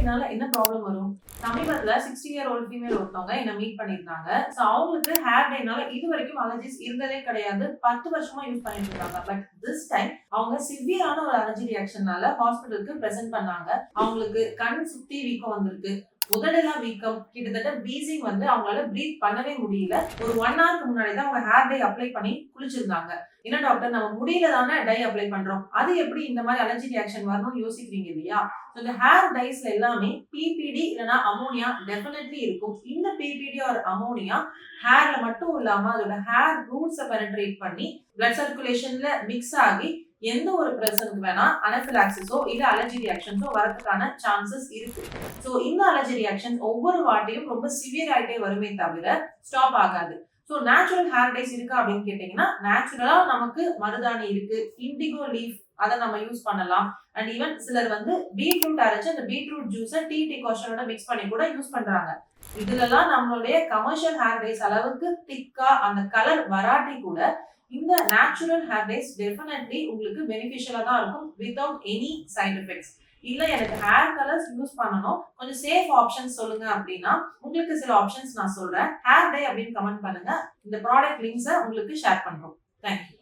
டேனால என்ன ப்ராப்ளம் வரும்? சமீபத்துல 60-year-old ஃபீமேல் ஒருத்தவங்க என்ன மீட் பண்ணியிருந்தாங்க. ஸோ அவங்களுக்கு ஹேர் டேனால இது வரைக்கும் அலர்ஜிஸ் இருந்ததே கிடையாது. 10 வருஷமா யூஸ் பண்ணிட்டு இருக்காங்க. பட் திஸ் டைம் அவங்க சிவியரான ஒரு அலர்ஜி ரியாக்ஷனால ஹாஸ்பிட்டலுக்கு பிரசன்ட் பண்ணாங்க. அவங்களுக்கு கண் சுத்தி வீக்கம் வந்திருக்கு. உதடெல்லாம் வீக்கம், கிட்டத்தட்ட வீசிங் வந்து அவங்களால பிரீத் பண்ணவே முடியல. ஒரு 1 ஹவருக்கு முன்னாடி தான் அவங்க ஹேர் டை அப்ளை பண்ணி குளிச்சிருந்தாங்க. என்ன டாக்டர், நம்ம முடியல தானே டை அப்ளை பண்றோம், அது எப்படி இந்த மாதிரி அலர்ஜி ரியாக்ஷன் வரணும்னு யோசிக்கிறீங்க இல்லையா? இந்த ஹேர் டைஸ்ல எல்லாமே பிபிடி இல்லைன்னா அமோனியா டெஃபினெட்லி இருக்கும். இந்த பிபிடி ஆர் அமோனியா ஹேர்ல மட்டும் இல்லாம அதோட ஹேர் ரூட்ஸை பெனட்ரேட் பண்ணி பிளட் சர்க்குலேஷன்ல மிக்ஸ் ஆகி எந்த ஒரு பர்சனுக்கு வேணா அனஃபிலாக்சிஸோ இல்ல அலர்ஜி ரியாக்ஷன்ஸோ வரதுக்கான சான்சஸ் இருக்கு. ஸோ இந்த அலர்ஜி ரியாக்ஷன் ஒவ்வொரு வாட்டியும் ரொம்ப சிவியர் ஆகிட்டே வருமே தவிர ஸ்டாப் ஆகாது. ஸோ நேச்சுரல் ஹேர் டைஸ் இருக்கா அப்படின்னு கேட்டீங்கன்னா, நேச்சுரலா நமக்கு மருதாணி இருக்கு, இண்டிகோ லீஃப் அதை நம்ம யூஸ் பண்ணலாம். அண்ட் ஈவன் சிலர் வந்து பீட்ரூட் அரைச்சு அந்த பீட்ரூட் ஜூஸை டீ டிகாஷனோட மிக்ஸ் பண்ணி கூட யூஸ் பண்றாங்க. இதுலலாம் நம்மளுடைய கமர்ஷியல் ஹேர் டைஸ் அளவுக்கு திக்கா அந்த கலர் வராட்டி கூட இந்த நேச்சுரல் ஹேர் டைஸ் டெஃபினெட்லி உங்களுக்கு பெனிஃபிஷியலா தான் இருக்கும் வித்வுட் எனி சைட் எஃபெக்ட்ஸ். இல்ல எனக்கு ஹேர் கலர்ஸ் யூஸ் பண்ணணும், கொஞ்சம் சேஃப் ஆப்ஷன்ஸ் சொல்லுங்க அப்படின்னா உங்களுக்கு சில ஆப்ஷன்ஸ் நான் சொல்றேன். ஹேர் டை அப்படின்னு கமெண்ட் பண்ணுங்க. இந்த ப்ராடக்ட் லிங்க்ஸை உங்களுக்கு ஷேர் பண்றோம். தேங்க்யூ.